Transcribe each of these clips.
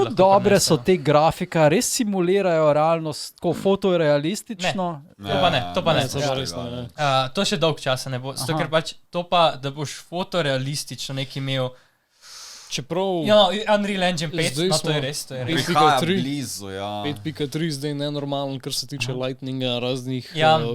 Kako dobre so te grafika, res simulirajo realnost, tako fotorealistično? To pa ne. To še dolg časa ne bo. Zato, ker pač to pa, da boš fotorealistično nekaj imel. Čeprav... Ja, Unreal Engine 5, no to je res. Prihaja blizu, ja. 5.3 zdaj nenormalen, kar se tiče lightninga, raznih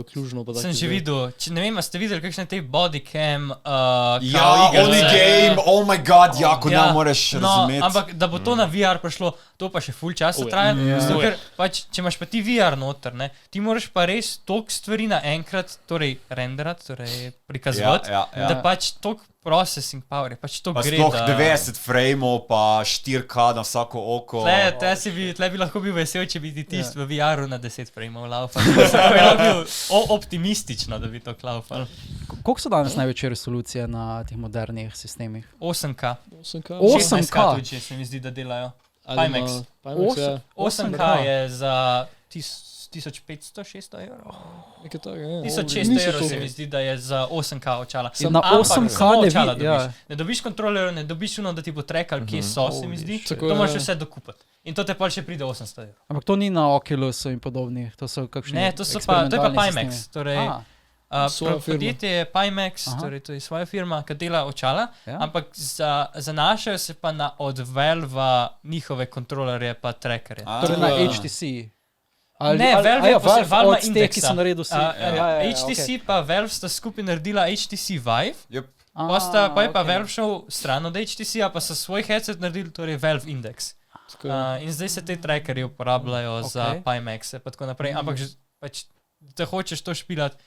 kljužno pa tako. Sem že videl, ne vem, a ste videli kakšne te bodycam only game, oh my god, jako ne moreš razumeti. Ampak da bo to na VR prišlo, to pa še ful časa traja. Zato, ker pač, če imaš pa ti VR noter, ne, ti moraš pa res toliko stvari naenkrat, torej renderati, torej prikazovati, da pač toliko processing power je, pač to gre, da... Pa sploh 90 frameov, pa 4K na vsako oko. Tle bi lahko bil vesel, če bi ti tist v VR-u na 10 frameov laufal. Bi lahko bil optimistično, da bi to laufal. Koliko so danes največje resolucije na teh modernih sistemih? 8K. 8K? Tudi, se mi zdi, da delajo. Pimax. 8K je za 1500-600 evrov. 1600 evrov se mi zdi, da je za 8K očala. Na 8K ne vi, ne dobiš kontrolerov, ne dobiš ono, da ti bo trackal, kje so, se mi zdi. To moraš vse dokupati. In to te pa še pride 800 evrov. Ampak to ni na Oculusu in podobnih, to so kakšni eksperimentalni sistemi. Ne, to je pa Pimax. Torej, podjetje je Pimax, torej to je svoja firma, ki dela očala, ampak zanašajo se pa od Valve njihove kontrolerje pa trackerje. Torej na HTC. Ne, Valve ima Index. HTC pa Valve sta skupaj naredila HTC Vive, pa je pa Valve šel stran od HTC-a, pa so svoj headset naredili, torej Valve Index. In zdaj se te trackerji uporabljajo za Pimaxe, pa tako naprej, ampak pač, da hočeš to špilati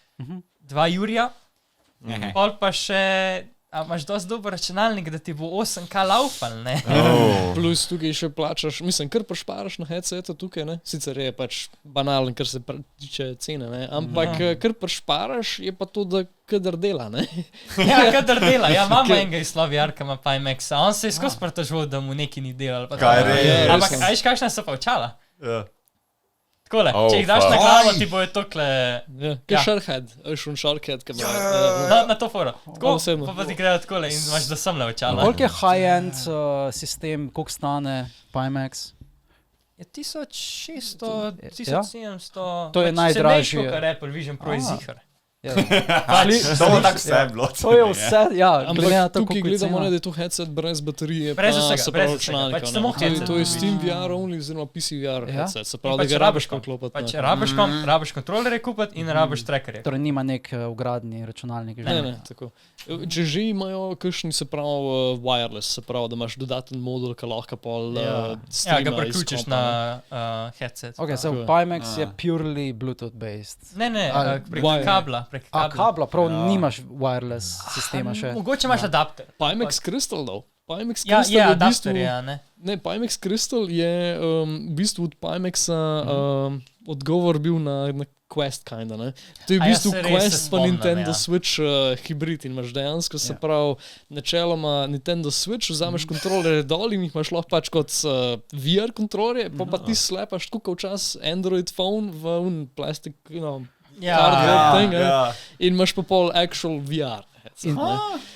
2 jurja, pol pa še... A imaš dosti dober računalnik, da ti bo 8K laufal, ne? Plus tukaj še plačaš, mislim, kar prišparaš na headsetu tukaj, ne? Sicer je pač banalen, kar se tiče cene, ne? Ampak kar prišparaš je pa to, da kadar dela, ne? Ja, kadar dela. Ja, imamo enega iz Slovijar, ki ima Pimaxa. On se je skozi pritoževal, da mu nekaj ni delal. Ampak, a veš, kakšna so pa očala? Takole, če jih daš na glavo, ti bojo tokle... Kaj Sharkhead, veš, Sharkhead, kaj bo... Na to foro. Tako, pa ti grejo takole in imaš da samle očala. Koliko je high-end sistem, koliko stane Pimax? Je 1600, 1700... To je najdražji. Se ne kar Apple Vision Pro je zihar. To bo tako vse bilo. To je vse, ja. Ampak tukaj gledamo, da je to headset brez baterije, brez vsega, pač samo headset. To je Steam VR only, oziroma PC VR headset, se pravi, da ga rabiš klopati. Pač rabiš kontrolerje kupati in rabiš trackerje. Torej nima nek vgradni računalnik. Ne, tako. Če že imajo kakšni, se pravi, wireless, se pravi, da imaš dodaten modul, ki lahko pol streama iz kompa. Ja, ga priključiš na headset. Ok, so Pimax je purely Bluetooth based. Ne, prek kabla. Kabla, prav nimaš wireless sistema še. Mogoče imaš adapter. Pimax Crystal dal. Pimax Crystal je adapter, ja, ne? Ne, Pimax Crystal je v bistvu od Pimaxa odgovor bil na Quest kinda, ne? To je v bistvu Quest pa Nintendo Switch hibrid in imaš dejansko, se pravi, načeloma Nintendo Switch, vzameš kontrolerje dol in jih imaš lahko pač kot VR kontrolerje, pa ti slepaš tako včas Android phone v plastik, in imaš pa pol actual VR.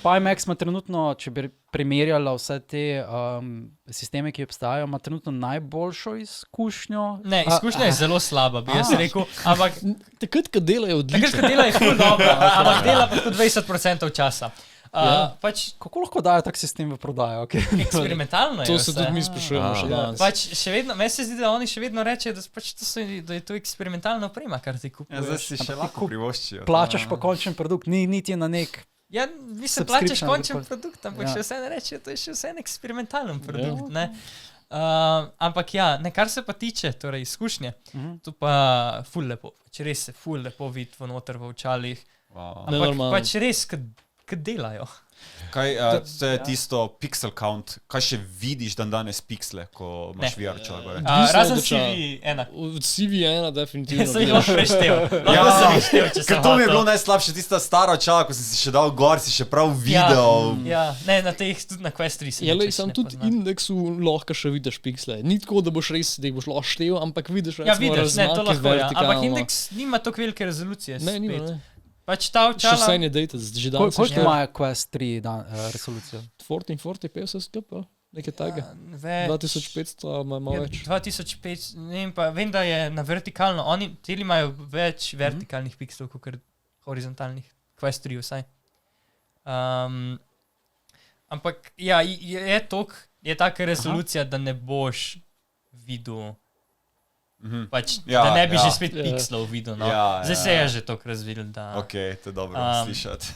Pimax ima trenutno, če bi primerjala vse te sisteme, ki obstajajo, ima trenutno najboljšo izkušnjo. Ne, izkušnja je zelo slaba, bi jaz rekel, ampak... Takrat, ko delajo odlično. Takrat, ko delajo ful dobro, ampak dela pa 20% časa. Kako lahko dajo tak sistem v prodajo? Eksperimentalno je vse. To se tudi mi sprašujemo še danes. Pač še vedno, meni se zdi, da oni še vedno rečejo, da je to eksperimentalna oprema, kar ti kupuješ. Ja, zdaj si še lahko privoščijo. Plačaš pa končen produkt, niti na nek... Ja, vi se plačaš končen produkt, ampak še vse ne rečejo, to je še vse en eksperimentalen produkt, ne? Ampak ja, kar se pa tiče, torej izkušnje, to pa ful lepo, res se ful lepo vidi v noter v očalih, ampak pač res, kad delajo. Kaj je tisto pixel count? Kaj še vidiš dan danes pixele, ko imaš VR čela gore? Razen CV1. CV1 definitivno. Sem jih lahko preštel. Lahko sem jih štel, če sem to mi je bilo najslabše, tista stara očala, ko si si še dal gor, si še prav videl. Ja, ne, na teh tudi na Quest 3 se nič sam tudi indeksu lahko še vidiš pixele. Ni tako, da boš res, da jih boš lahko štel, ampak vidiš recimo razmake vertikalno. Ampak indeks nima toliko velike rezolucije. Ne, nima, ne. Pač ta očala... Še vse je data, že danes. Koliko imajo Quest 3 resolucijo? 1440, 50 sklep, nekaj takega. 2500 ali malo več. 2500, ne vem pa, vem, da je na vertikalno, oni teli imajo več vertikalnih pikslov, kot horizontalnih, Quest 3 vsaj. Ampak ja, je taka resolucija, da ne boš videl, pač, da ne bi že spet pikslov videl. No. Zdaj se je že toliko razvil, da... Ok, to je dobro slišati.